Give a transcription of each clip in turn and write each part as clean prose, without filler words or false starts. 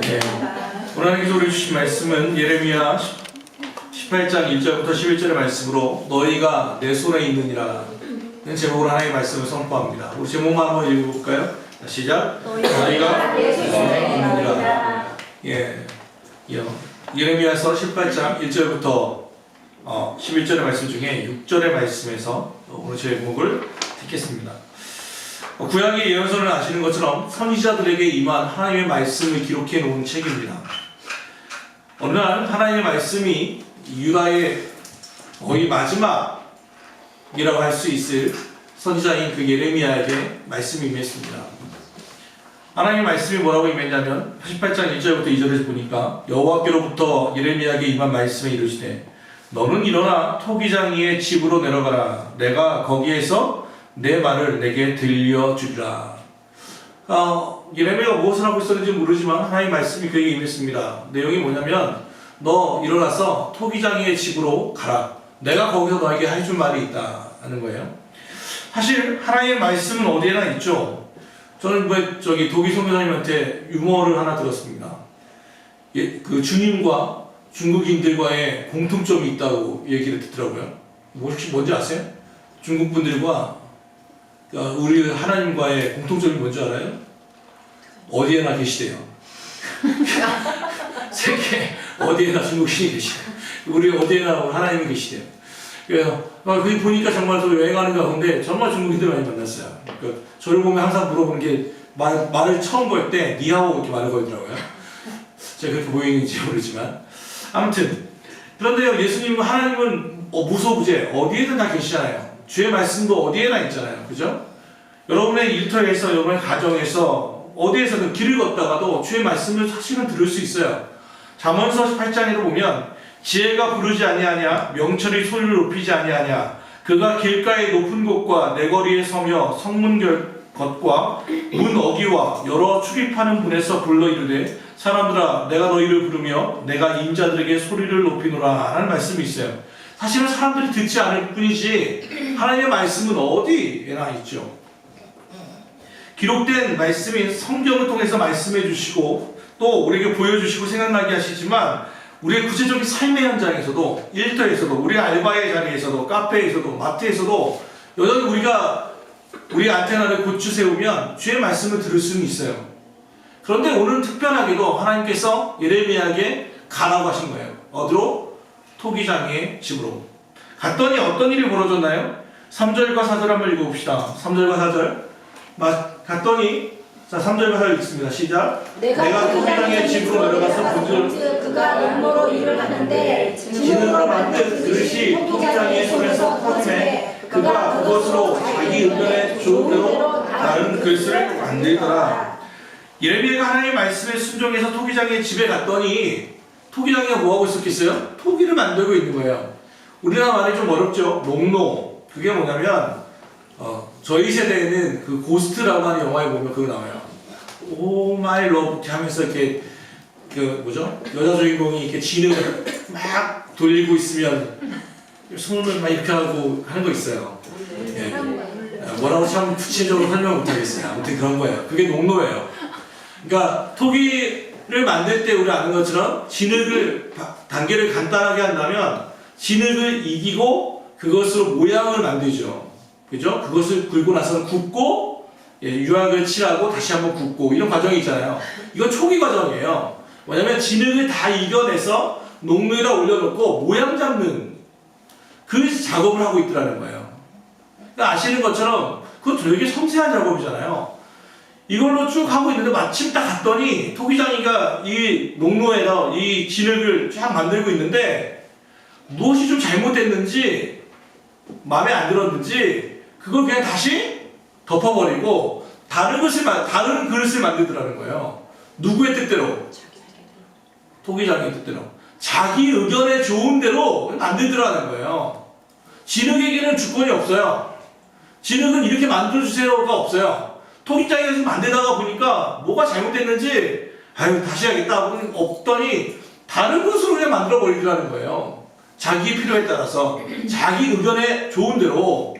네. 오늘 하나님께서 우리 주신 말씀은 예레미야 18장 1절부터 11절의 말씀으로 너희가 내 손에 있느니라 는 제목으로 하나님의 말씀을 선포합니다. 우리 제목만 한번 읽어볼까요? 시작. 너희가 내 손에 있느니라. 예. 예레미야서 18장 1절부터 11절의 말씀 중에 6절의 말씀에서 오늘 제목을 듣겠습니다. 구약의 예언서를 아시는 것처럼 선지자들에게 임한 하나님의 말씀을 기록해 놓은 책입니다. 어느 날 하나님의 말씀이 유다의 거의 마지막이라고 할 수 있을 선지자인 그 예레미야에게 말씀이 임했습니다. 하나님의 말씀이 뭐라고 임했냐면 18장 1절부터 2절에서 보니까 여호와께로부터 예레미야에게 임한 말씀에 이르시되 너는 일어나 토기장이의 집으로 내려가라. 내가 거기에서 내 말을 내게 들려주리라. 예레미야가 무엇을 하고 있었는지 모르지만 하나님의 말씀이 그에게 임했습니다. 내용이 뭐냐면 너 일어나서 토기장이의 집으로 가라. 내가 거기서 너에게 할 줄 말이 있다 하는 거예요. 사실 하나님의 말씀은 어디에나 있죠. 저는 도기 선교사님한테 유머를 하나 들었습니다. 그 주님과 중국인들과의 공통점이 있다고 얘기를 듣더라고요. 혹시 뭔지 아세요? 중국 분들과 우리 하나님과의 공통점이 뭔지 알아요? 어디에나 계시대요. 세계 어디에나 중국인이 계시대요. 우리 어디에나 하나님이 계시대요. 그래서 거기 보니까 정말 저 여행하는 가운데 정말 중국인들 많이 만났어요. 그러니까 저를 보면 항상 물어보는 게 말을 처음 걸 때 니하오 이렇게 말을 걸더라고요. 제가 그렇게 보이는지 모르지만 아무튼 그런데요, 예수님은 하나님은 무소부재 어디에든 다 계시잖아요. 주의 말씀도 어디에나 있잖아요. 그죠? 여러분의 일터에서 여러분의 가정에서 어디에서든 길을 걷다가도 주의 말씀을 사실은 들을 수 있어요. 잠언서 8장에도 보면 지혜가 부르지 아니하냐 명철이 소리를 높이지 아니하냐 그가 길가의 높은 곳과 내거리에 서며 성문 겉과 문 어기와 여러 출입하는 문에서 불러 이르되 사람들아 내가 너희를 부르며 내가 인자들에게 소리를 높이노라 하는 말씀이 있어요. 사실은 사람들이 듣지 않을 뿐이지 하나님의 말씀은 어디에나 있죠. 기록된 말씀인 성경을 통해서 말씀해 주시고 또 우리에게 보여주시고 생각나게 하시지만 우리의 구체적인 삶의 현장에서도 일터에서도 우리 알바의 자리에서도 카페에서도 마트에서도 여전히 우리가 우리 안테나를 고추 세우면 주의 말씀을 들을 수는 있어요. 그런데 오늘 특별하게도 하나님께서 예레미야에게 가라고 하신 거예요. 어디로? 토기장이의 집으로. 갔더니 어떤 일이 벌어졌나요? 3절과 4절 한번 읽어봅시다. 3절과 4절. 갔더니 자 3절과 4절 읽습니다. 시작. 내가 토기장이의 집으로 내려가서 본즉 그가 농모로 일을 하는데 진흙으로 만든 그릇이 토기장이의 손에서 터지매 그가 그것으로 자기 의견에 좋은 대로 다른 그릇을 만들더라. 예레미야가 하나님의 말씀에 순종해서 토기장의 집에 갔더니 토기장이가 뭐하고 있었겠어요? 토기를 만들고 있는 거예요. 우리나라 말이 좀 어렵죠. 농노. 그게 뭐냐면 저희 세대에는 그 고스트라고 하는 영화에 보면 그거 나와요. 오 마이 러브 이렇게 하면서 이렇게 여자 주인공이 이렇게 진흙을 막 돌리고 있으면 손을 막 이렇게 하고 하는 거 있어요. 예. 뭐라고 참 구체적으로 설명 못 하겠어요. 아무튼 그런 거예요. 그게 농노예요. 그러니까 토기를 만들 때 우리 아는 것처럼 진흙을 단계를 간단하게 한다면 진흙을 이기고 그것으로 모양을 만들죠. 그죠? 그것을 굴고 나서는 굽고 유황을 칠하고 다시 한번 굽고 이런 과정이 있잖아요. 이건 초기 과정이에요. 뭐냐면 진흙을 다 이겨내서 농로에다 올려놓고 모양 잡는 그 작업을 하고 있더라는 거예요. 그러니까 아시는 것처럼 그건 되게 섬세한 작업이잖아요. 이걸로 쭉 하고 있는데 마침 딱 갔더니 토기장이가 이 농로에다 이 진흙을 쫙 만들고 있는데 무엇이 좀 잘못됐는지 마음에 안 들었는지 그걸 그냥 다시 덮어버리고 다른 그릇을 만들더라는 거예요. 누구의 뜻대로? 토기장의 뜻대로. 자기 의견에 좋은 대로 만들더라는 거예요. 진흙에게는 주권이 없어요. 진흙은 이렇게 만들어주세요가 없어요. 토기장에서 만들다가 보니까 뭐가 잘못됐는지 다시 해야겠다 하고는 없더니 다른 것으로 그냥 만들어버리더라는 거예요. 자기 필요에 따라서 자기 의견에 좋은 대로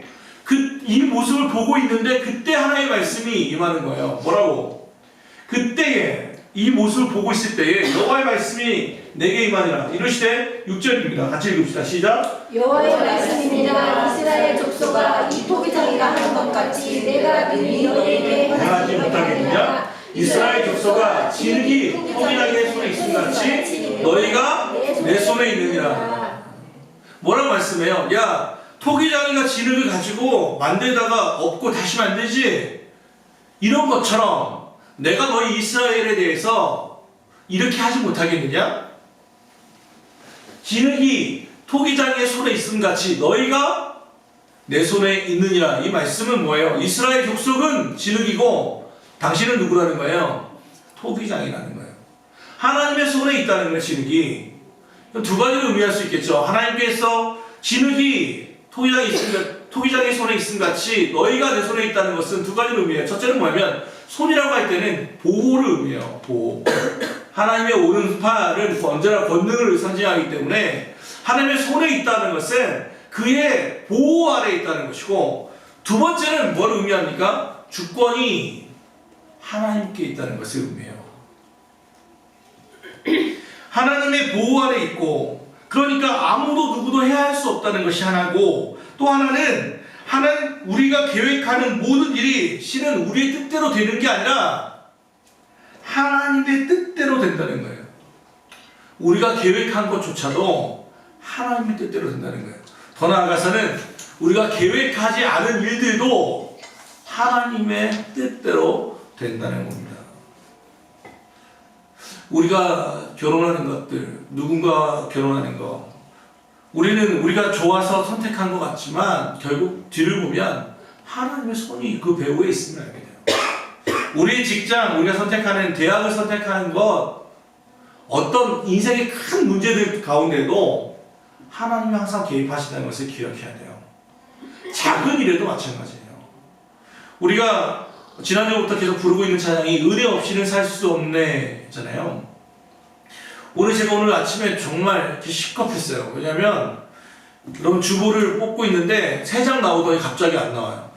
이 모습을 보고 있는데 그때 하나님의 말씀이 임하는 거예요. 뭐라고? 그때에 이 모습을 보고 있을 때에 여호와의 말씀이 내게 임하니라 이르시되 6절입니다. 같이 읽읍시다. 시작. 여호와의 말씀이니라. 이스라엘 족속아 이 토기장이가 하는 것 같이 내가 능히 너희에게 행하지 못하겠느냐? 이스라엘 족속아 진흙이 토기장의 손에 있음 같이 너희가 내 손에 있느니라. 뭐라고 말씀해요? 야, 토기장이가 진흙을 가지고 만들다가 엎고 다시 만들지? 이런 것처럼 내가 너희 이스라엘에 대해서 이렇게 하지 못하겠느냐? 진흙이 토기장의 손에 있음 같이 너희가 내 손에 있느니라. 이 말씀은 뭐예요? 이스라엘 족속은 진흙이고 당신은 누구라는 거예요? 토기장이라는 거예요. 하나님의 손에 있다는 거예요. 진흙이. 두 가지로 의미할 수 있겠죠. 하나님께서 진흙이 토기장의 손에 있음 같이 너희가 내 손에 있다는 것은 두 가지로 의미해요. 첫째는 뭐냐면 손이라고 할 때는 보호를 의미해요. 보호. 하나님의 오른팔은 언제나 권능을 상징하기 때문에 하나님의 손에 있다는 것은 그의 보호 아래에 있다는 것이고, 두 번째는 뭘 의미합니까? 주권이 하나님께 있다는 것을 의미해요. 하나님의 보호 아래에 있고, 그러니까 아무도 누구도 해할 수 없다는 것이 하나고, 또 하나는 우리가 계획하는 모든 일이 실은 우리의 뜻대로 되는 게 아니라 하나님의 뜻대로 된다는 거예요. 우리가 계획한 것조차도 하나님의 뜻대로 된다는 거예요. 더 나아가서는 우리가 계획하지 않은 일들도 하나님의 뜻대로 된다는 겁니다. 우리가 결혼하는 것들, 누군가 결혼하는 거, 우리는 우리가 좋아서 선택한 것 같지만 결국 뒤를 보면 하나님의 손이 그 배후에 있음을 알게 돼요. 우리의 직장, 우리가 선택하는 대학을 선택하는 것, 어떤 인생의 큰 문제들 가운데도 하나님이 항상 개입하신다는 것을 기억해야 돼요. 작은 일에도 마찬가지예요. 우리가 지난주부터 계속 부르고 있는 찬양이 은혜 없이는 살 수 없네잖아요. 제가 오늘 아침에 정말 시겁했어요. 왜냐면 여러분 주보를 뽑고 있는데 3장 나오더니 갑자기 안 나와요.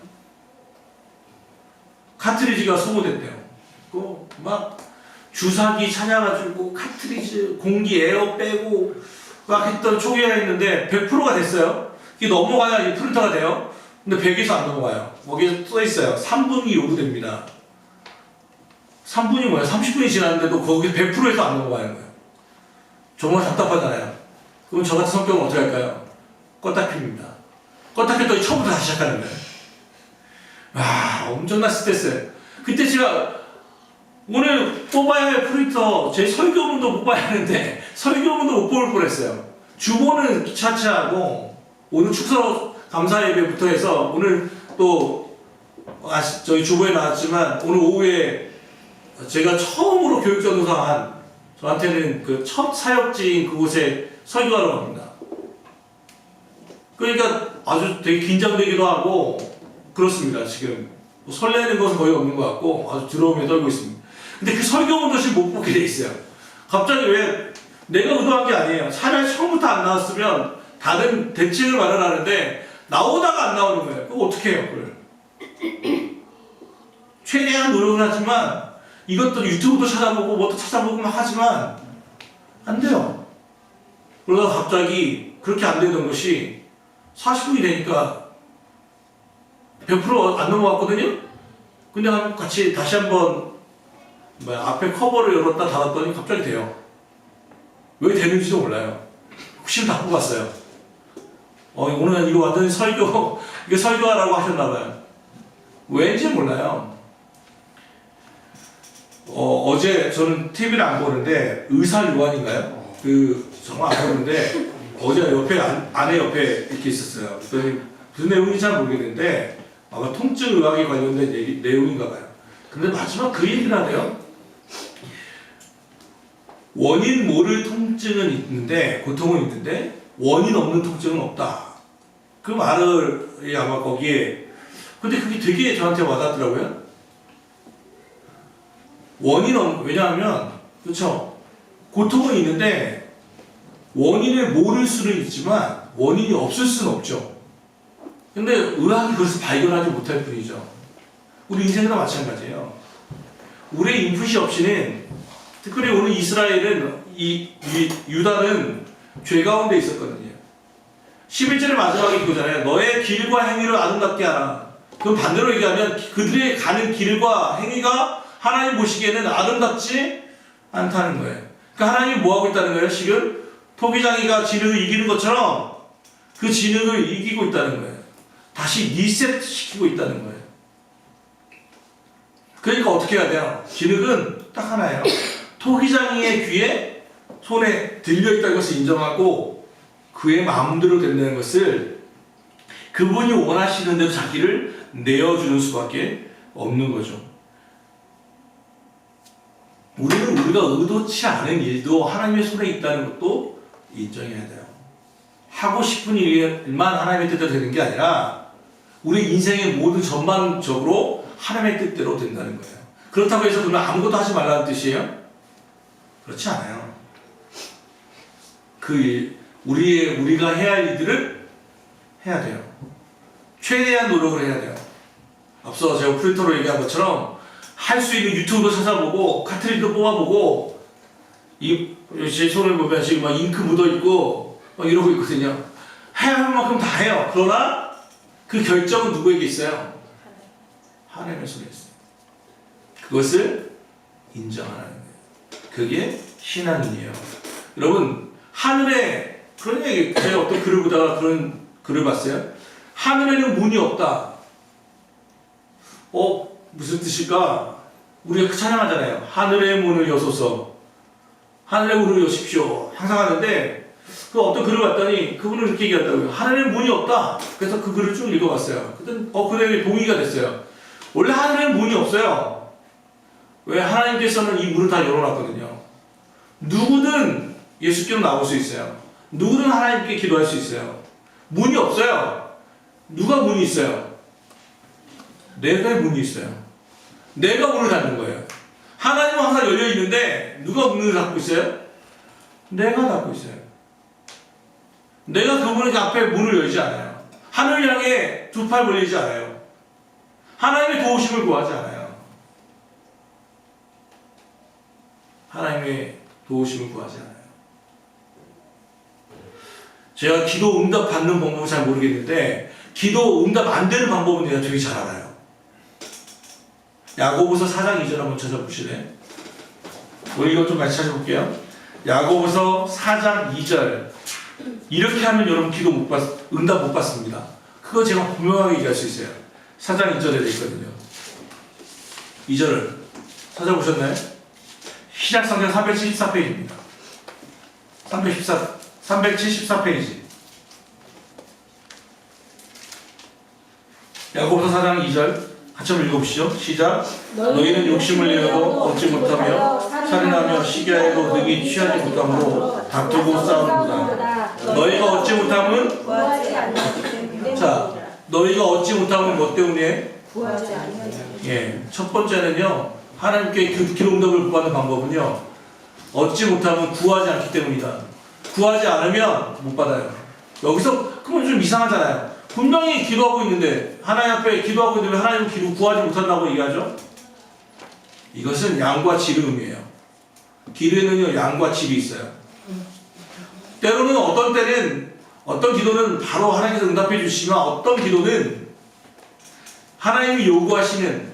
카트리지가 소모됐대요. 막 주사기 찾아가지고 카트리지 공기 에어 빼고 막 했던 초기화 했는데 100%가 됐어요. 이게 넘어가야 이 프린터가 돼요. 근데 100에서 안 넘어가요. 거기에 써있어요. 3분이 요구됩니다. 3분이 뭐야? 30분이 지났는데도 거기 100%에서 안 넘어가는 거예요. 정말 답답하잖아요. 그럼 저 같은 성격은 어떻게 할까요? 껐다 킵니다. 껐다 켰더니 처음부터 다시 시작하는 거예요. 와, 엄청난 스트레스예요. 그때 제가 오늘 뽑아야 할 프린터, 제 설교문도 뽑아야 하는데 설교문도 못 뽑을 뻔했어요. 주보는 차치하고 오늘 축사 감사 예배부터 해서 오늘 또 저희 주보에 나왔지만 오늘 오후에 제가 처음으로 교육전도사 한, 저한테는 그 첫 사역지인 그곳에 설교하러 갑니다. 그러니까 아주 되게 긴장되기도 하고 그렇습니다. 지금 뭐 설레는 것은 거의 없는 것 같고 아주 두려움에 떨고 있습니다. 근데 그 설교문도 지금 못 보게 돼 있어요. 갑자기 왜, 내가 의도한 게 아니에요. 차라리 처음부터 안 나왔으면 다른 대책을 마련하는데 나오다가 안 나오는 거예요. 그거 어떻게 해요, 그걸? 최대한 노력을 하지만 이것도 유튜브도 찾아보고 뭐도 찾아보고 막 하지만 안 돼요. 그러다가 갑자기 그렇게 안 되던 것이 40분이 되니까 100% 안 넘어갔거든요? 근데 같이 다시 한번 앞에 커버를 열었다 닫았더니 갑자기 돼요. 왜 되는지도 몰라요. 혹시 다 뽑았어요. 오늘 이거 완전히 이게 설교하라고 하셨나봐요. 왠지 몰라요. 어제 저는 TV를 안 보는데 의사 요한인가요? 정말 안 보는데 어제 옆에 아내 옆에 이렇게 있었어요. 그랬더니 무슨 내용인지 잘 모르겠는데 아마 통증 의학에 관련된 내용인가 봐요. 근데 마지막 그 얘기를 하네요. 원인 모를 통증은 있는데, 고통은 있는데 원인 없는 통증은 없다. 그 말을 아마 거기에, 근데 그게 되게 저한테 와닿더라고요. 왜냐하면 그렇죠. 고통은 있는데 원인을 모를 수는 있지만 원인이 없을 수는 없죠. 근데 의학이 그것을 발견하지 못할 뿐이죠. 우리 인생도 마찬가지예요. 우리의 인풋이 없이는 특별히 오늘 이스라엘은 유다는 죄 가운데 있었거든요. 11절의 마지막에 이거잖아요. 너의 길과 행위를 아름답게 하라. 그럼 반대로 얘기하면 그들의 가는 길과 행위가 하나님 보시기에는 아름답지 않다는 거예요. 그러니까 하나님이 뭐하고 있다는 거예요? 지금 토기장이가 진흙을 이기는 것처럼 그 진흙을 이기고 있다는 거예요. 다시 리셋시키고 있다는 거예요. 그러니까 어떻게 해야 돼요? 진흙은 딱 하나예요. 토기장이의 귀에 손에 들려있다는 것을 인정하고 그의 마음대로 된다는 것을 그분이 원하시는 대로 자기를 내어주는 수밖에 없는 거죠. 우리는 우리가 의도치 않은 일도 하나님의 손에 있다는 것도 인정해야 돼요. 하고 싶은 일만 하나님의 뜻대로 되는 게 아니라 우리 인생의 모든 전반적으로 하나님의 뜻대로 된다는 거예요. 그렇다고 해서 그러면 아무것도 하지 말라는 뜻이에요? 그렇지 않아요. 우리가 해야 할 일들을 해야 돼요. 최대한 노력을 해야 돼요. 앞서 제가 프린터로 얘기한 것처럼 할 수 있는 유튜브도 찾아보고 카트리도 뽑아보고 제 손을 보면 지금 막 잉크 묻어있고 막 이러고 있거든요. 해야 할 만큼 다 해요. 그러나 그 결정은 누구에게 있어요? 하나님의 손에 있어요. 그것을 인정하는 거예요. 그게 신앙이에요. 여러분 하늘에 그런 얘기, 제가 어떤 글을 보다가 그런 글을 봤어요. 하늘에는 문이 없다. 무슨 뜻일까? 우리가 찬양하잖아요. 하늘의 문을 여소서, 하늘의 문을 여십시오. 항상 하는데 그 어떤 글을 봤더니 그분은 이렇게 얘기했다고요. 하늘에 문이 없다. 그래서 그 글을 쭉 읽어봤어요. 그랬더니 그에 동의가 됐어요. 원래 하늘에는 문이 없어요. 왜? 하나님께서는 이 문을 다 열어놨거든요. 누구든 예수께로 나올 수 있어요. 누구든 하나님께 기도할 수 있어요. 문이 없어요. 누가 문이 있어요? 내가 문이 있어요. 내가 문을 닫는 거예요. 하나님은 항상 열려 있는데 누가 문을 닫고 있어요? 내가 닫고 있어요. 내가 그분의 앞에 문을 열지 않아요. 하늘 향해 두 팔 벌리지 않아요. 하나님의 도우심을 구하지 않아요. 하나님의 도우심을 구하지 않아요. 제가 기도 응답 받는 방법은 잘 모르겠는데 기도 응답 안 되는 방법은 내가 되게 잘 알아요. 야고보서 4장 2절 한번 찾아보실래요? 우리 이것 좀 같이 찾아볼게요. 야고보서 4장 2절. 이렇게 하면 여러분 응답 못 받습니다. 그거 제가 분명하게 얘기할 수 있어요. 4장 2절에 되어 있거든요. 2절을 찾아보셨나요? 시작성경 374페이지입니다. 374페이지. 야고보서 4장 2절 같이 한번 읽어보시죠. 시작. 너희는 욕심을 내어도 얻지 못하며 살인하며 시기하여도 능히 취하지 못함으로 다투고 싸우는구나. 너희가 얻지 못함은 자, 너희가 얻지 못함은 뭐 때문에? 구하지 않으면. 첫 번째는요. 하나님께 기도 응답을 구하는 방법은요. 얻지 못하면 구하지 않기 때문이다. 구하지 않으면 못 받아요. 여기서 그건 좀 이상하잖아요. 분명히 기도하고 있는데 하나님 앞에 기도하고 있는데 왜 하나님은 기도 구하지 못한다고 얘기하죠? 이것은 양과 질의 의미예요. 길에는요 양과 질이 있어요. 때로는 어떤 기도는 바로 하나님께서 응답해 주시지만 어떤 기도는 하나님이 요구하시는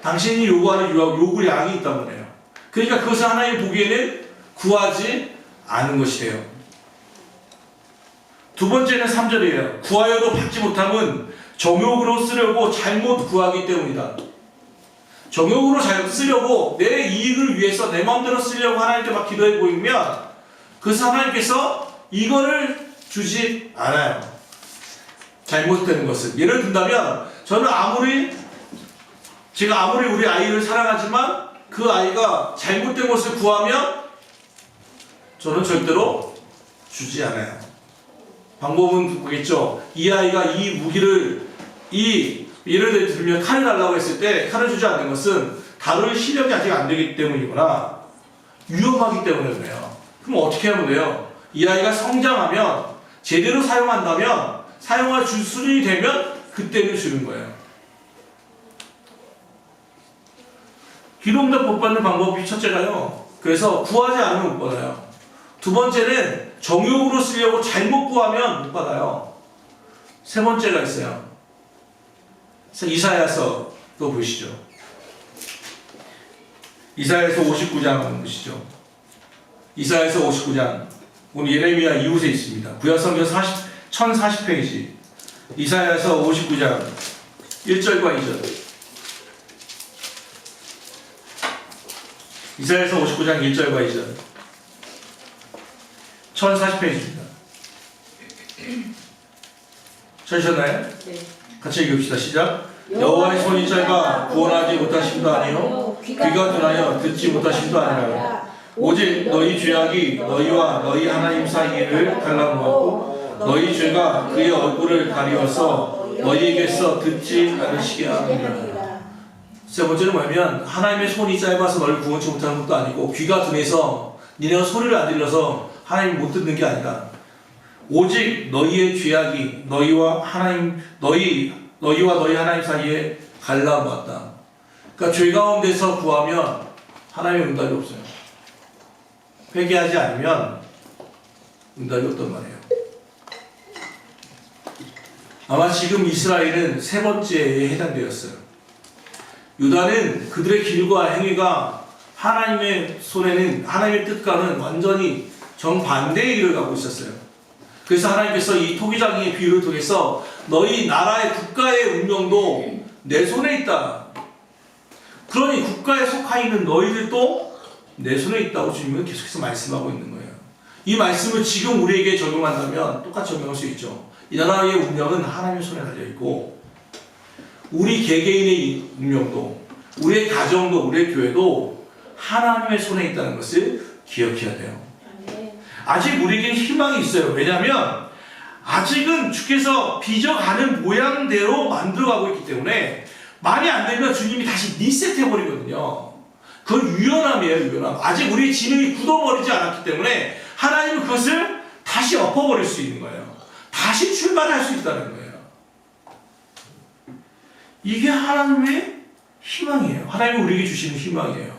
당신이 요구하는 요구량이 있단 말이에요. 그러니까 그것을 하나님 보기에는 구하지 않은 것이 돼요. 두 번째는 3절이에요. 구하여도 받지 못함은 정욕으로 쓰려고 잘못 구하기 때문이다. 정욕으로 잘 쓰려고 내 이익을 위해서 내 마음대로 쓰려고 하나님께 막 기도해 보이면 그래서 하나님께서 이거를 주지 않아요. 잘못되는 것을. 예를 든다면 저는 제가 아무리 우리 아이를 사랑하지만 그 아이가 잘못된 것을 구하면 저는 절대로 주지 않아요. 방법은 그겠죠. 이 아이가 이 무기를 예를 들면 칼을 달라고 했을 때 칼을 주지 않는 것은 다룰 실력이 아직 안 되기 때문이거나 위험하기 때문에 그래요. 그럼 어떻게 하면 돼요? 이 아이가 성장하면 제대로 사용한다면 사용할 수준이 되면 그때는 주는 거예요. 기도 응답 못 받는 방법이 첫째가요. 그래서 구하지 않으면 못 받아요. 두 번째는 정욕으로 쓰려고 잘못 구하면 못 받아요. 세 번째가 있어요. 이사야서 또 보시죠. 이사야서 59장 보시죠. 이사야서 59장. 오늘 예레미야 이웃에 있습니다. 구약성경 1040페이지. 이사야서 59장 1절과 2절. 이사야서 59장 1절과 2절. 1040페이지입니다. 찾으셨나요? 네. 같이 읽읍시다. 시작. 여호와의 손이 짧아 구원하지 못하심도 아니요 귀가 둔하여 듣지 못하심도 아니라 오직 너희 죄악이 너희와 너희 하나님 사이를 갈라놓았고 너희 죄가 그의 얼굴을 가리워서 너희에게서 듣지 않으시게 하느니라. 세 번째는 뭐냐면 하나님의 손이 짧아서 너를 구원치 못하는 것도 아니고 귀가 둔해서 니네가 소리를 안 들려서 하나님 못 듣는 게 아니라 오직 너희의 죄악이 너희와 너희 하나님 사이에 갈라놓았다. 그러니까 죄 가운데서 구하면 하나님의 응답이 없어요. 회개하지 않으면 응답이 없단 말이에요. 아마 지금 이스라엘은 세 번째에 해당되었어요. 유다는 그들의 길과 행위가 하나님의 손에는 하나님의 뜻과는 완전히 정반대의 길을 가고 있었어요. 그래서 하나님께서 이 토기장의 비유를 통해서 너희 나라의 국가의 운명도 내 손에 있다. 그러니 국가에 속하 있는 너희들도 내 손에 있다고 주님은 계속해서 말씀하고 있는 거예요. 이 말씀을 지금 우리에게 적용한다면 똑같이 적용할 수 있죠. 이 나라의 운명은 하나님의 손에 달려있고 우리 개개인의 운명도 우리의 가정도 우리의 교회도 하나님의 손에 있다는 것을 기억해야 돼요. 아직 우리에게 희망이 있어요. 왜냐하면 아직은 주께서 빚어가는 모양대로 만들어가고 있기 때문에 말이 안 되면 주님이 다시 리셋해버리거든요. 그건 유연함이에요. 유연함. 아직 우리의 지능이 굳어버리지 않았기 때문에 하나님은 그것을 다시 엎어버릴 수 있는 거예요. 다시 출발할 수 있다는 거예요. 이게 하나님의 희망이에요. 하나님이 우리에게 주시는 희망이에요.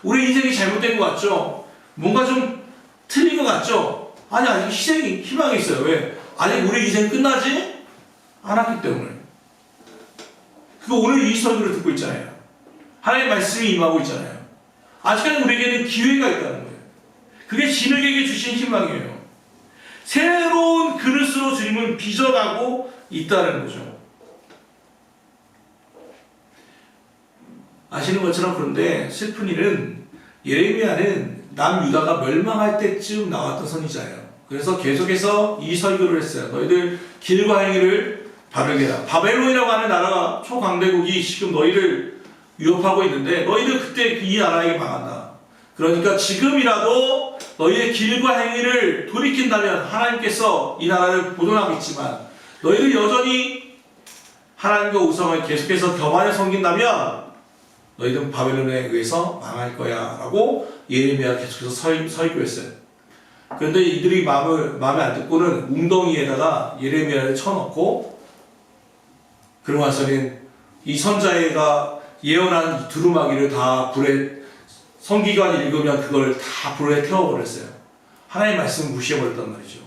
우리 인생이 잘못된 것 같죠? 뭔가 좀 틀린 것 같죠? 아니, 아직 희망이 있어요. 왜? 아직 우리 인생 끝나지 않았기 때문에. 오늘 이 설교를 듣고 있잖아요. 하나님의 말씀이 임하고 있잖아요. 아직까지 우리에게는 기회가 있다는 거예요. 그게 진흙에게 주신 희망이에요. 새로운 그릇으로 주님은 빚어가고 있다는 거죠. 아시는 것처럼 그런데 슬픈 일은 예레미야는 남유다가 멸망할 때쯤 나왔던 선지자예요. 그래서 계속해서 이 설교를 했어요. 너희들 길과 행위를 바르게 해라. 바벨론이라고 하는 나라가 초강대국이 지금 너희를 위협하고 있는데 너희들 그때 이 나라에게 망한다. 그러니까 지금이라도 너희의 길과 행위를 돌이킨다면 하나님께서 이 나라를 보존하겠지만 너희들 여전히 하나님과 우상을 계속해서 겸하여 섬긴다면 너희들은 바벨론에 의해서 망할 거야 라고 예레미야가 계속해서 설교했어요. 그런데 이들이 마음에 안 듣고는 웅덩이에다가 예레미야를 쳐넣고 그러고 나서는 이 선자가 예언한 두루마기를 다 불에 성기관 읽으면 그걸 다 불에 태워버렸어요. 하나님의 말씀을 무시해버렸단 말이죠.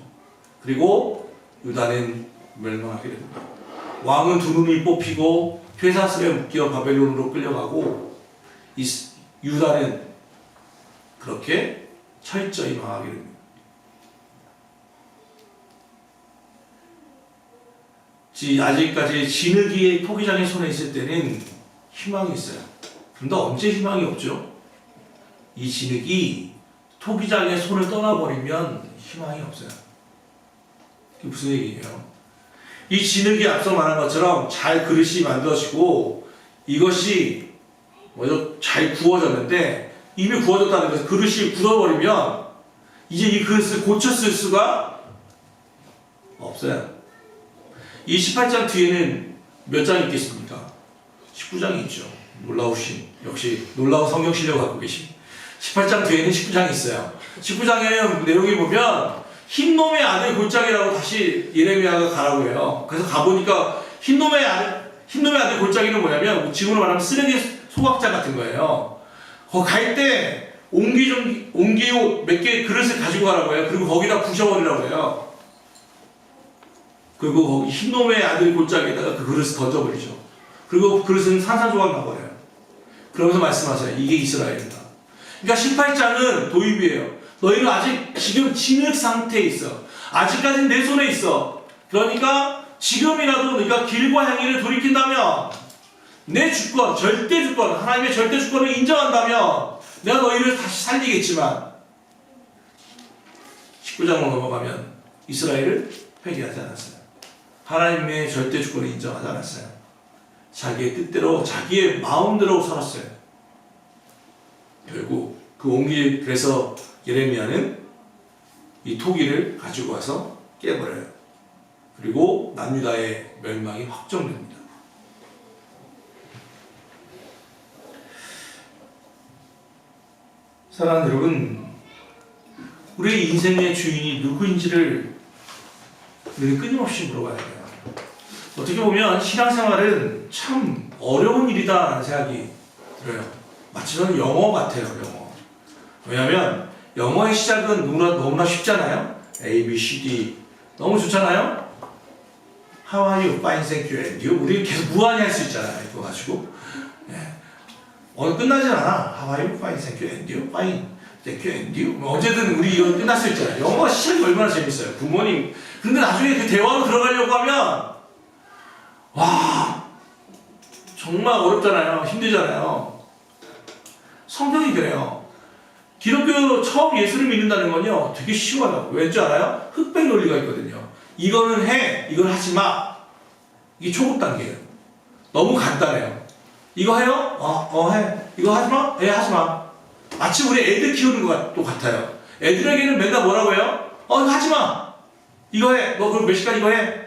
그리고 유다는 멸망하게 됩니다. 왕은 두 눈이 뽑히고 쇠사슬에 묶여 바벨론으로 끌려가고 유다는 그렇게 철저히 망하게 됩니다. 아직까지 진흙이 토기장의 손에 있을 때는 희망이 있어요. 그런데 언제 희망이 없죠? 이 진흙이 토기장의 손을 떠나버리면 희망이 없어요. 이게 무슨 얘기예요? 이 진흙이 앞서 말한 것처럼 잘 그릇이 만들어지고 이것이 먼저 잘 구워졌는데 이미 구워졌다는 것은 그릇이 굳어버리면 이제 이 그릇을 고쳐 쓸 수가 없어요. 이 18장 뒤에는 몇 장이 있겠습니까? 19장이 있죠. 놀라우신, 역시 놀라운 성경 실력을 갖고 계신 18장 뒤에는 19장이 있어요. 19장의 내용을 보면 흰놈의 아들 골짜기라고 다시 예레미야가 가라고 해요. 그래서 가보니까 흰놈의 아들 골짜기는 뭐냐면 지금으로 말하면 쓰레기 소각장 같은 거예요. 거기 갈 때 옹기요 몇 개 그릇을 가지고 가라고 해요. 그리고 거기다 부셔버리라고 해요. 그리고 거기 흰놈의 아들 골짜기에다가 그 그릇을 던져버리죠. 그리고 그 그릇은 산산조각 나버려요. 그러면서 말씀하세요. 이게 이스라엘이다. 그러니까 18장은 도입이에요. 너희는 아직 지금 진흙 상태에 있어. 아직까지는 내 손에 있어. 그러니까 지금이라도 네가 길과 행위를 돌이킨다면, 내 주권, 절대 주권, 하나님의 절대 주권을 인정한다면 내가 너희를 다시 살리겠지만, 19장으로 넘어가면 이스라엘을 회개하지 않았어요. 하나님의 절대 주권을 인정하지 않았어요. 자기의 뜻대로, 자기의 마음대로 살았어요. 결국 그래서 예레미야는 이 토기를 가지고 와서 깨버려요. 그리고 남유다의 멸망이 확정됩니다. 사랑하는 여러분, 우리의 인생의 주인이 누구인지를 우리는 끊임없이 물어봐야 돼요. 어떻게 보면 신앙생활은 참 어려운 일이다라는 생각이 들어요. 마치 저는 영어 같아요. 영어. 왜냐하면 영어의 시작은 너무나 쉽잖아요. A, B, C, D 너무 좋잖아요. How are you? Fine, thank you. And you? 우리 계속 무한히 할 수 있잖아요. 이거 가지고 끝나진 않아. How are you? Fine, thank you. And you? Fine, thank you. And you? 어제든 우리 이거 끝날 수 있잖아요. 영어가 시작이 얼마나 재밌어요. 부모님. 근데 나중에 그 대화로 들어가려고 하면 와, 정말 어렵잖아요. 힘들잖아요. 성경이 그래요. 기독교 처음 예수를 믿는다는 건요, 되게 쉬워요. 왠지 알아요? 흑백 논리가 있거든요. 이거는 해, 이걸 하지 마. 이게 초급 단계예요. 너무 간단해요. 이거 해요? 해. 이거 하지 마? 하지 마. 마치 우리 애들 키우는 것도 같아요. 애들에게는 맨날 뭐라고 해요? 이거 하지 마. 이거 해. 너 그럼 몇 시간 이거 해.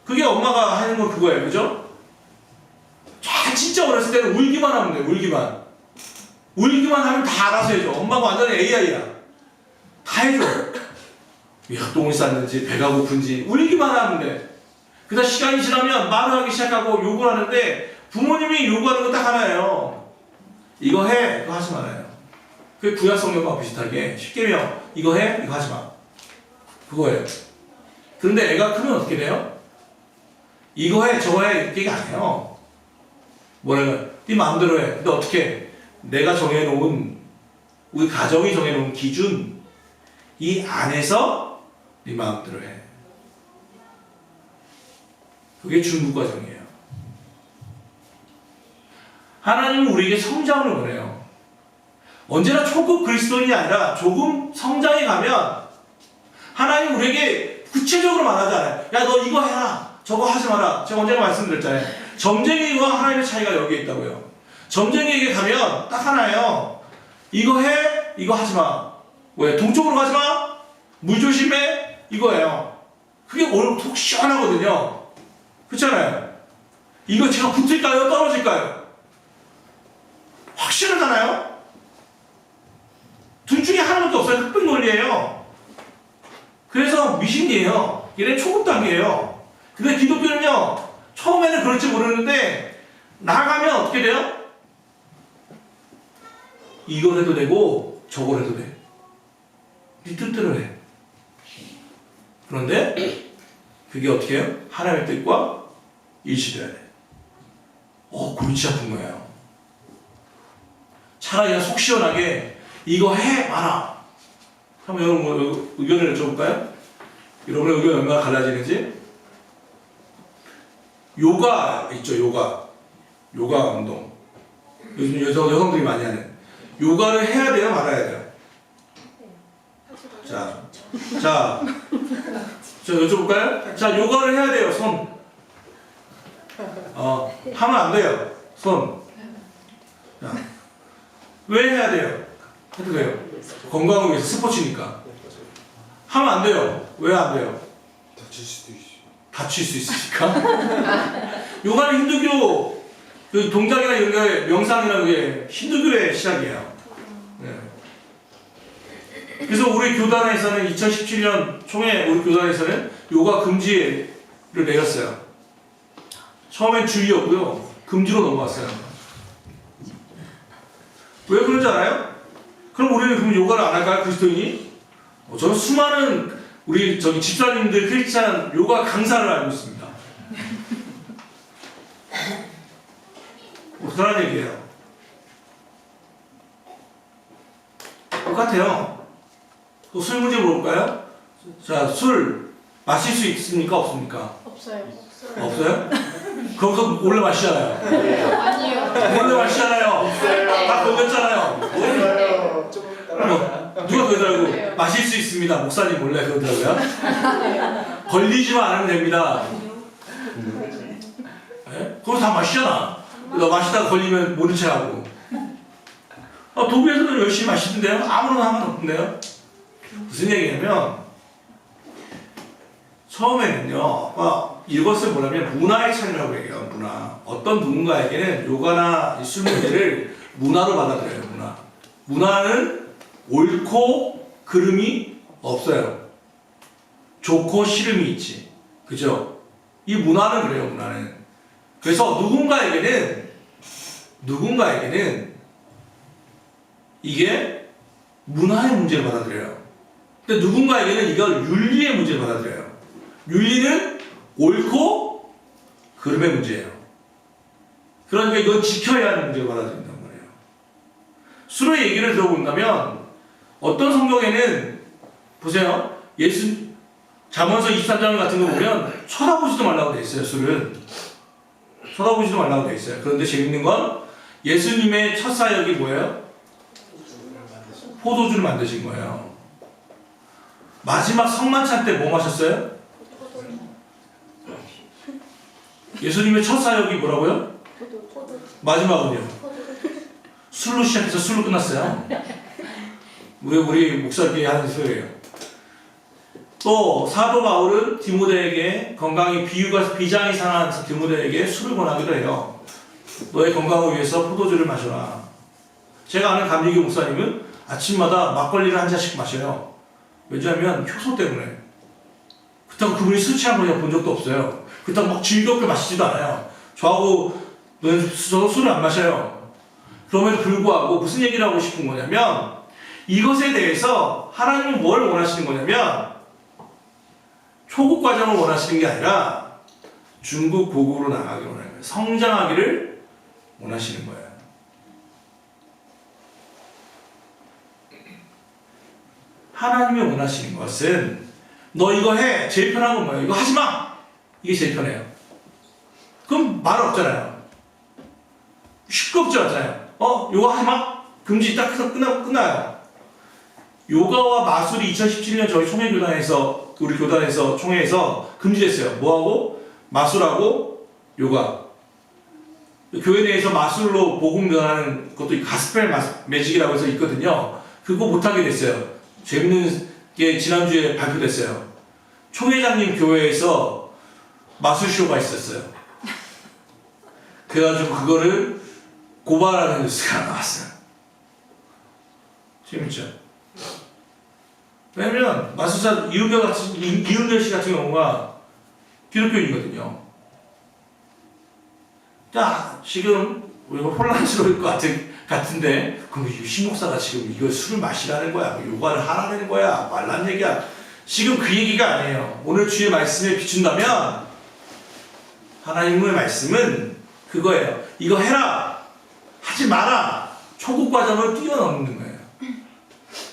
그게 엄마가 하는 건 그거예요. 그죠? 진짜 어렸을 때는 울기만 하면 돼요. 울기만 하면 다 알아서 해줘. 엄마가 완전히 AI야. 다 해줘. 똥을 쌌는지 배가 고픈지 울기만 하면 돼. 그다음 시간이 지나면 말을 하기 시작하고 욕을 하는데, 부모님이 요구하는 건 딱 하나예요. 이거 해, 이거 하지 말아요. 그게 구약 성경과 비슷하게 쉽게요. 이거 해, 이거 하지 마. 그거예요. 그런데 애가 크면 어떻게 돼요? 이거 해, 저거 해, 이렇게 얘기 안 해요. 뭐냐면 네 마음대로 해. 근데 어떻게 해? 내가 정해놓은, 우리 가정이 정해놓은 기준, 이 안에서 네 마음대로 해. 그게 중국 과정이에요. 하나님은 우리에게 성장을 원해요. 언제나 초급 그리스도인이 아니라 조금 성장해 가면 하나님 우리에게 구체적으로 말하지 않아요. 야, 너 이거 해라, 저거 하지 마라. 제가 언제나 말씀드렸잖아요. 점쟁이와 하나님의 차이가 여기에 있다고요. 점쟁이에게 가면 딱 하나예요. 이거 해, 이거 하지 마. 왜? 동쪽으로 가지 마. 물 조심해. 이거예요. 그게 속 시원하거든요. 그렇잖아요. 이거 제가 붙을까요? 떨어질까요? 확실하잖아요. 둘 중에 하나밖에 없어요. 흑백 논리예요. 그래서 미신이에요. 얘는 초급 단계예요. 근데 기독교는요, 처음에는 그럴지 모르는데 나아가면 어떻게 돼요? 이걸 해도 되고 저걸 해도 돼. 네 뜻대로 해. 그런데 그게 어떻게 해요? 하나님의 뜻과 일치돼야 돼. 골치 아픈 거예요. 차라리 그냥 속 시원하게 이거 해 마라. 한번 여러분 의견을 여쭤볼까요? 여러분의 의견이 얼마나 갈라지는지. 요가 있죠. 요가 운동. 요즘 여성들이 많이 하는 요가를 해야 돼요, 말아야 돼요? 자, 저 여쭤볼까요? 자, 요가를 해야 돼요, 손. 하면 안 돼요, 손. 자, 왜 해야 돼요? 해도 돼요. 건강을 위해서, 스포츠니까. 하면 안 돼요. 왜 안 돼요? 다칠 수 있으니까. 요가는 힌두교 그 동작이나 이런 게, 명상이나 그게 힌두교의 시작이에요. 네. 그래서 우리 교단에서는 2017년 총회 우리 교단에서는 요가 금지를 내렸어요. 처음엔 주의였고요, 금지로 넘어왔어요. 왜 그런지 알아요? 그럼 우리는 그럼 요가를 안 할까요? 그리스도인이? 저는 수많은 우리 저기 집사님들 크리스찬 요가 강사를 알고 있습니다. 그런 얘기예요. 똑같아요. 또 술 문제 물어볼까요? 자, 술 마실 수 있습니까? 없습니까? 없어요. 없어요? 거기서 원래 마시잖아요. 아니요. 원래 마시잖아요. 다 걸렸잖아요. 누가 그러더라고. 마실 수 있습니다. 목사님 몰래 그러더라고요. 걸리지만 않으면 됩니다. 네? 그거 다 마시잖아. 너 마시다가 걸리면 모른 체 하고. 독일에서는 열심히 마시던데요? 아무런 상관없던데요? 무슨 얘기냐면, 처음에는요, 이것을 뭐냐면 문화의 차이라고 얘기해요, 문화. 어떤 누군가에게는 요가나 술 문제를 문화로 받아들여요, 문화. 문화는 옳고 그름이 없어요. 좋고 싫음이 있지. 그죠? 이 문화는 그래요, 문화는. 그래서 누군가에게는 이게 문화의 문제를 받아들여요. 근데 누군가에게는 이걸 윤리의 문제를 받아들여요. 윤리는 옳고 그름의 문제예요. 그러니까 이건 지켜야 하는 문제를 받아들인단 말이에요. 술의 얘기를 들어본다면 어떤 성경에는 보세요. 잠언서 23장 같은 거 보면 쳐다보지도 말라고 돼 있어요. 술은 쳐다보지도 말라고 돼 있어요. 그런데 재밌는 건 예수님의 첫 사역이 뭐예요? 포도주를 만드신 거예요. 마지막 성만찬 때 뭐 마셨어요? 예수님의 첫 사역이 뭐라고요? 마지막은요? 술로 시작해서 술로 끝났어요. 우리 목사님이 하는 소리예요. 또 사도 바울은 디모데에게 건강이 비장이 상한 디모데에게 술을 권하기도 해요. 너의 건강을 위해서 포도주를 마셔라. 제가 아는 감리교 목사님은 아침마다 막걸리를 한 잔씩 마셔요. 왜냐하면 효소 때문에. 그렇다고 그분이 술 취한 걸 본 적도 없어요. 그렇다고 막 즐겁게 마시지도 않아요. 저도 술을 안 마셔요. 그럼에도 불구하고 무슨 얘기를 하고 싶은 거냐면 이것에 대해서 하나님은 뭘 원하시는 거냐면 초급 과정을 원하시는 게 아니라 중급 고급으로 나가기를 원하는 거예요. 성장하기를 원하시는 거예요. 하나님이 원하시는 것은 너 이거 해. 제일 편한 건 뭐예요? 이거 하지 마. 이게 제일 편해요. 그럼 말 없잖아요. 시끄럽지 않잖아요. 요거 하지 마. 금지 딱 해서 끝나요. 요가와 마술이 2017년 저희 총회교단에서 우리 교단에서 총회에서 금지됐어요. 뭐하고? 마술하고 요가. 교회 내에서 마술로 복음 전하는 것도 가스펠 매직이라고 해서 있거든요. 그거 못하게 됐어요. 재밌는 게 지난주에 발표됐어요. 총회장님 교회에서 마술쇼가 있었어요. 그래가지고 그거를 고발하는 뉴스가 나왔어요. 재밌죠? 왜냐면 마술사 이은별 씨 같은 경우가 기독교인이거든요. 자, 지금 우리가 혼란스러울 것 같은데 그럼 유시 목사가 지금 이걸 술을 마시라는 거야, 요가를 하라는 거야, 말란 얘기야. 지금 그 얘기가 아니에요. 오늘 주의 말씀에 비춘다면 하나님의 말씀은 그거예요. 이거 해라, 하지 마라, 초급 과정을 뛰어넘는 거예요.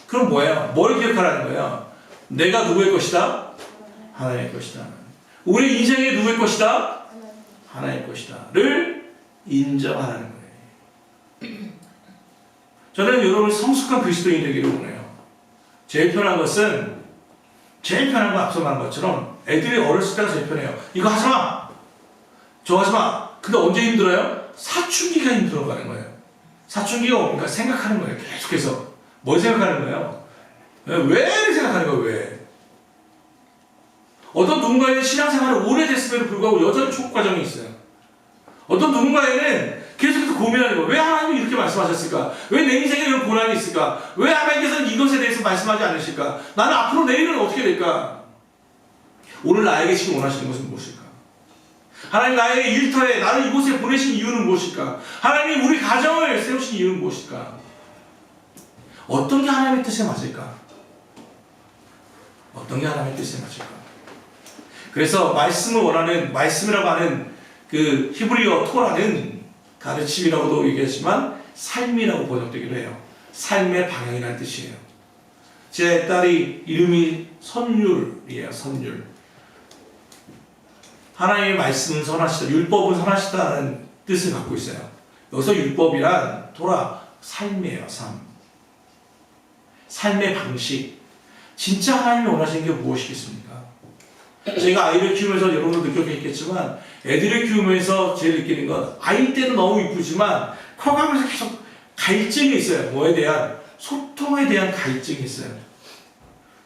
그럼 뭐예요? 뭘 기억하라는 거예요? 내가 누구의 것이다? 하나님의 것이다. 우리 인생이 누구의 것이다? 하나님의 것이다 를 인정하라는 거예요. 저는 여러분 성숙한 그리스도인이 되기를 원해요. 제일 편한 것은 제일 편한 건 앞서 말한 것처럼 애들이 어렸을 때가 제일 편해요. 이거 하지 마, 저거 하지 마. 근데 언제 힘들어요? 사춘기가 힘들어가는 거예요. 사춘기가 뭡니까? 생각하는 거예요. 계속해서 뭘 생각하는 거예요? 왜를 생각하는 거예요. 왜? 어떤 누군가에는 신앙생활을 오래됐음에도 불구하고 여전히 초급 과정이 있어요. 어떤 누군가에는 계속해서 고민하는 거예요. 왜 하나님이 이렇게 말씀하셨을까? 왜 내 인생에 이런 고난이 있을까? 왜 하나님께서는 이것에 대해서 말씀하지 않으실까? 나는 앞으로 내일은 어떻게 될까? 오늘 나에게 지금 원하시는 것은 무엇일까? 하나님 나에게 일터에 나를 이곳에 보내신 이유는 무엇일까? 하나님 우리 가정을 세우신 이유는 무엇일까? 어떤 게 하나님의 뜻에 맞을까? 어떤 게 하나님의 뜻에 맞을까? 그래서 말씀을 원하는, 말씀이라고 하는 그 히브리어 토라는 가르침이라고도 얘기하지만 삶이라고 번역되기도 해요. 삶의 방향이라는 뜻이에요. 제 딸이 이름이 선율이에요. 선율. 하나님의 말씀은 선하시다, 율법은 선하시다는 뜻을 갖고 있어요. 여기서 율법이란 토라, 삶이에요. 삶. 삶의 방식. 진짜 하나님이 원하시는 게 무엇이겠습니까? 제가 아이를 키우면서 여러분도 느꼈겠지만 애들을 키우면서 제일 느끼는 건 아이 때는 너무 이쁘지만 커가면서 계속 갈증이 있어요. 뭐에 대한? 소통에 대한 갈증이 있어요.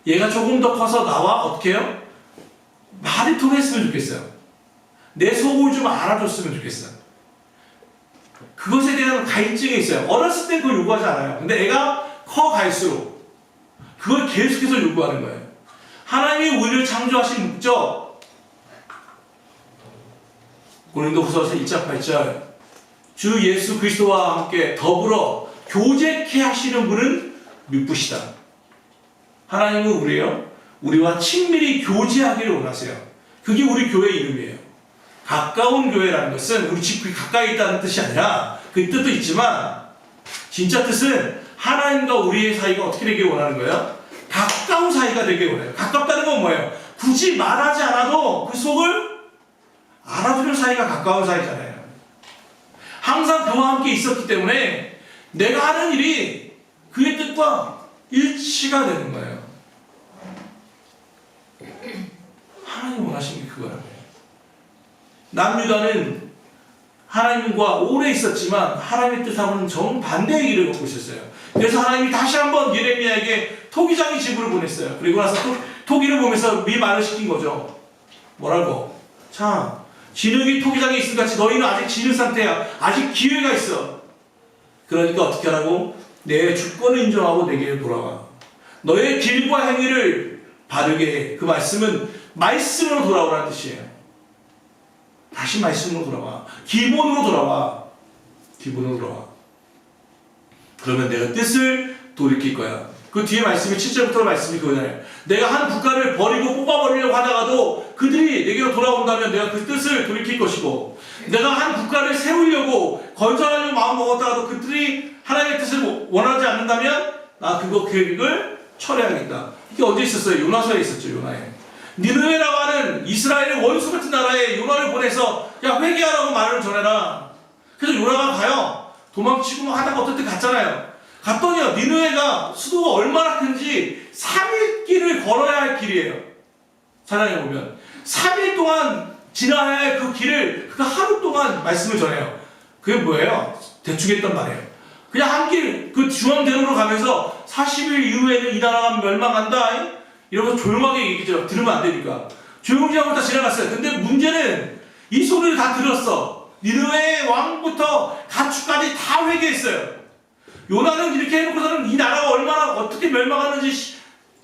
얘가 조금 더 커서 나와 어떻게 해요? 말이 통했으면 좋겠어요. 내 속을 좀 알아줬으면 좋겠어요. 그것에 대한 갈증이 있어요. 어렸을 때 그걸 요구하지 않아요. 근데 애가 커갈수록 그걸 계속해서 요구하는 거예요. 하나님이 우리를 창조하신 목적, 고린도후서서 1장 8절, 주 예수 그리스도와 함께 더불어 교제케 하시는 분은 미쁘시다. 하나님은 우리와 친밀히 교제하기를 원하세요. 그게 우리 교회 이름이에요. 가까운 교회라는 것은 우리 집 가까이 있다는 뜻이 아니라 그 뜻도 있지만 진짜 뜻은 하나님과 우리의 사이가 어떻게 되길 원하는 거예요? 가까운 사이가 되길 원해요. 가깝다는 건 뭐예요? 굳이 말하지 않아도 그 속을 알아주는 사이가 가까운 사이잖아요. 항상 그와 함께 있었기 때문에 내가 하는 일이 그의 뜻과 일치가 되는 거예요. 하나님 원하시는 게 그거라고요. 남유다는 하나님과 오래 있었지만 하나님의 뜻하고는 정반대의 길을 걷고 있었어요. 그래서 하나님이 다시 한번 예레미야에게 토기장의 지부를 보냈어요. 그리고 나서 토기를 보면서 미말을 시킨 거죠. 뭐라고? 자, 진흙이 토기장에 있을 같이 너희는 아직 진흙 상태야. 아직 기회가 있어. 그러니까 어떻게 하라고? 내 주권을 인정하고 내게 돌아와. 너의 길과 행위를 바르게 해. 그 말씀은 말씀으로 돌아오라는 뜻이에요. 다시 말씀으로 돌아와. 기본으로 돌아와. 기본으로 돌아와. 그러면 내가 뜻을 돌이킬 거야. 그 뒤에 말씀이 7절부터 말씀이 그거잖아요. 내가 한 국가를 버리고 뽑아버리려고 하다가도 그들이 내게로 돌아온다면 내가 그 뜻을 돌이킬 것이고, 내가 한 국가를 세우려고 건설하려고 마음 먹었다가도 그들이 하나님의 뜻을 원하지 않는다면 나 그거 계획을 철회하겠다. 이게 언제 있었어요? 요나서에 있었죠. 요나에. 니느웨라고 하는 이스라엘의 원수 같은 나라에 요나를 보내서 야 회개하라고 말을 전해라. 그래서 요나가 가요. 도망치고 뭐 하다가 어떨 때 갔잖아요. 갔더니요, 니느웨가 수도가 얼마나 큰지 3일 길을 걸어야 할 길이에요. 사장에 보면 3일 동안 지나야 할 그 길을 그가 하루 동안 말씀을 전해요. 그게 뭐예요? 대충 했단 말이에요. 그냥 한 길 그 중앙대로로 가면서 40일 이후에는 이 나라가 멸망한다 이러면서 조용하게 얘기죠. 들으면 안 되니까 조용히 하고 다 지나갔어요. 근데 문제는 이 소리를 다 들었어. 니느웨의 왕부터 가축까지 다 회개했어요. 요나는 이렇게 해놓고서는 이 나라가 얼마나 어떻게 멸망하는지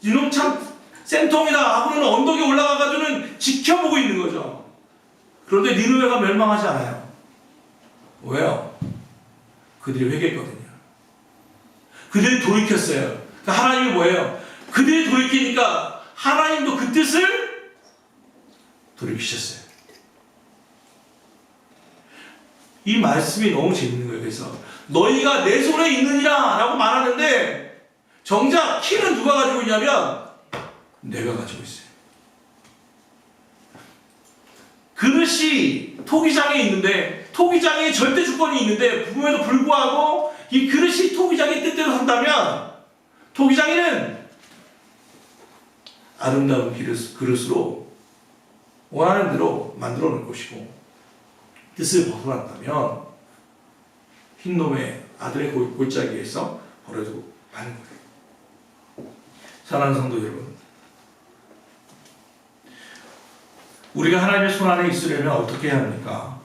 이놈 참 쌤통이다 하고는 언덕에 올라가가지고는 지켜보고 있는 거죠. 그런데 니느웨가 멸망하지 않아요. 왜요? 그들이 회개했거든요. 그들이 돌이켰어요. 그러니까 하나님이 뭐예요? 그들이 돌이키니까 하나님도 그 뜻을 돌이키셨어요. 이 말씀이 너무 재밌는 거예요. 그래서 너희가 내 손에 있느니라 라고 말하는데 정작 키는 누가 가지고 있냐면 내가 가지고 있어요. 그릇이 토기장에 있는데 토기장에 절대 주권이 있는데 부음에도 불구하고 이 그릇이 토기장의 뜻대로 산다면 토기장에는 아름다운 그릇으로 원하는 대로 만들어 놓을 것이고, 뜻을 벗어났다면 흰놈의 아들의 골짜기에서 버려두고 마는 거예요. 사랑하는 성도 여러분, 우리가 하나님의 손 안에 있으려면 어떻게 해야 합니까?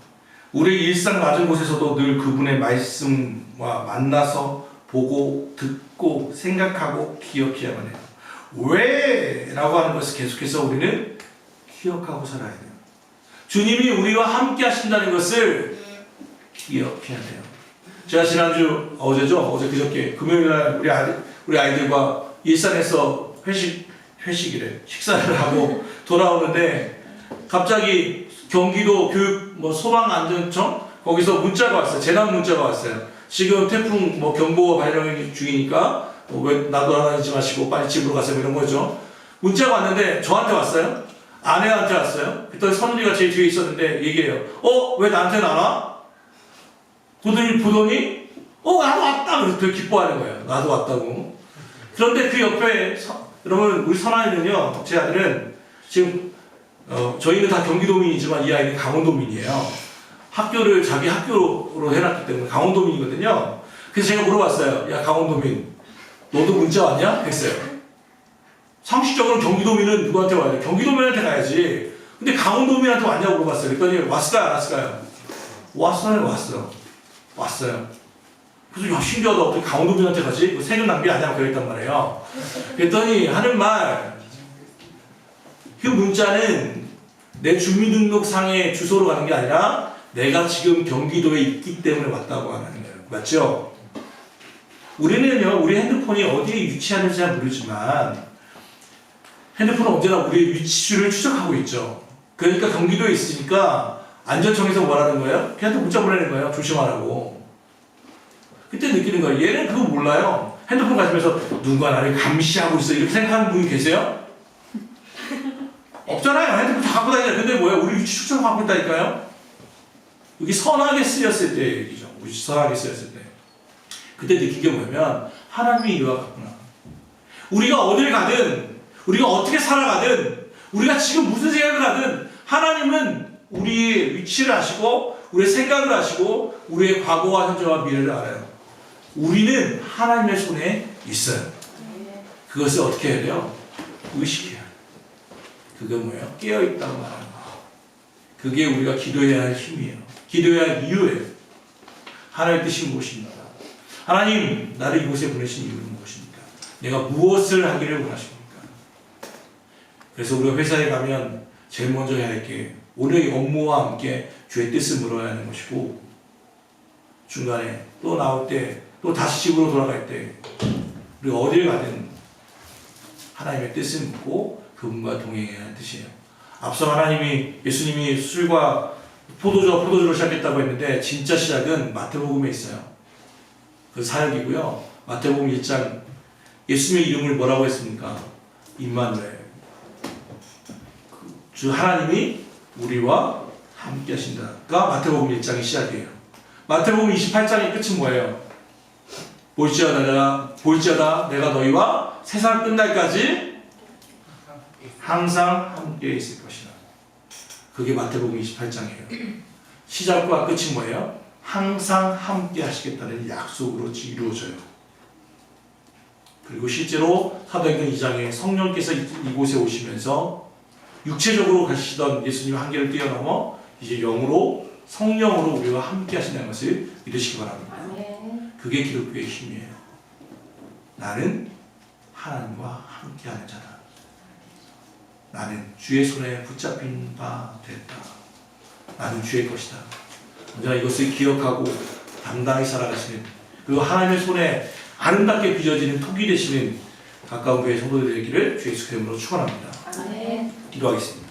우리의 일상 낮은 곳에서도 늘 그분의 말씀과 만나서 보고 듣고 생각하고 기억해야만 해요. 왜? 라고 하는 것을 계속해서 우리는 기억하고 살아야 돼요. 주님이 우리와 함께 하신다는 것을 기억해야 돼요. 제가 지난주 어제 그저께 금요일날 우리 우리 아이들과 일산에서 회식이래 식사를 하고 돌아오는데 갑자기 경기도 교육 소방안전청 거기서 문자가 왔어요. 재난 문자가 왔어요. 지금 태풍 경보가 발령 중이니까 왜 나돌아다니지 마시고 빨리 집으로 가세요 이런 거죠. 문자가 왔는데 저한테 왔어요. 아내한테 왔어요. 그랬더니 선우리가 제일 뒤에 있었는데 얘기해요. 왜 나한테는 안 와? 보더니 나도 왔다. 그래서 되게 기뻐하는 거예요. 나도 왔다고. 그런데 그 옆에 여러분 우리 선아이는요. 제 아들은 지금 저희는 다 경기도민이지만 이 아이는 강원도민이에요. 학교를 자기 학교로 해놨기 때문에 강원도민이거든요. 그래서 제가 물어봤어요. 야 강원도민 너도 문자 왔냐? 했어요. 상식적으로 경기도민은 누구한테 와야 돼? 경기도민한테 가야지. 근데 강원도민한테 왔냐고 물어봤어요. 그랬더니 왔을까요? 안 왔을까요? 왔어요. 그래서 야 신기하다. 어떻게 강원도민한테 가지? 세금 낭비 아니냐고 그랬단 말이에요. 그랬더니 하는 말 그 문자는 내 주민등록상의 주소로 가는 게 아니라 내가 지금 경기도에 있기 때문에 왔다고 하는 거예요. 맞죠? 우리는요, 우리 핸드폰이 어디에 위치하는지 잘 모르지만 핸드폰은 언제나 우리의 위치를 추적하고 있죠. 그러니까 경기도에 있으니까 안전청에서 뭐라는 거예요? 걔한테 문자 보내는 거예요. 조심하라고. 그때 느끼는 거예요. 얘는 그거 몰라요. 핸드폰 가지면서 누군가 나를 감시하고 있어 이렇게 생각하는 분이 계세요? 없잖아요. 핸드폰 다 갖고 다니잖아요. 근데 뭐야? 우리 위치 추적을 갖고 있다니까요? 여기 선하게 쓰였을 때 얘기죠. 우리 선하게 쓰였을 때. 그때 느낀 게 뭐냐면 하나님이 이와 같구나. 우리가 어딜 가든 우리가 어떻게 살아가든 우리가 지금 무슨 생각을 하든 하나님은 우리의 위치를 아시고 우리의 생각을 아시고 우리의 과거와 현재와 미래를 알아요. 우리는 하나님의 손에 있어요. 그것을 어떻게 해야 돼요? 의식해야 돼요. 그게 뭐예요? 깨어있다고 말하는 거. 그게 우리가 기도해야 할 힘이에요. 기도해야 할 이유예요. 하나님의 뜻이 무엇입니까? 하나님 나를 이곳에 보내신 이유는 무엇입니까? 내가 무엇을 하기를 원하십니까? 그래서 우리가 회사에 가면 제일 먼저 해야 할 게 오늘의 업무와 함께 주의 뜻을 물어야 하는 것이고 중간에 또 나올 때 또 다시 집으로 돌아갈 때 우리가 어딜 가든 하나님의 뜻을 묻고 그분과 동행해야 하는 뜻이에요. 앞서 예수님이 술과 포도주로 시작했다고 했는데 진짜 시작은 마태복음에 있어요. 그 사역이고요. 마태복음 1장 예수님의 이름을 뭐라고 했습니까? 임마누엘. 주 하나님이 우리와 함께 하신다가 마태복음 1장의 시작이에요. 마태복음 28장의 끝은 뭐예요? 볼지어다 내가 너희와 세상 끝날까지 항상 함께 있을 것이다. 그게 마태복음 28장이에요. 시작과 끝이 뭐예요? 항상 함께 하시겠다는 약속으로 이루어져요. 그리고 실제로 사도행전 2장에 성령께서 이곳에 오시면서 육체적으로 가시던 예수님 한계를 뛰어넘어 이제 영으로 성령으로 우리와 함께 하신다는 것을 믿으시기 바랍니다. 그게 기독교의 힘이에요. 나는 하나님과 함께하는 자다. 나는 주의 손에 붙잡힌 바 됐다. 나는 주의 것이다. 언제나 이것을 기억하고 당당히 살아가시는 그리고 하나님의 손에 아름답게 빚어지는 토기 되시는 가까운 교회 성도들 되기를 주 예수 그리스도로 축원합니다. 기도하겠습니다.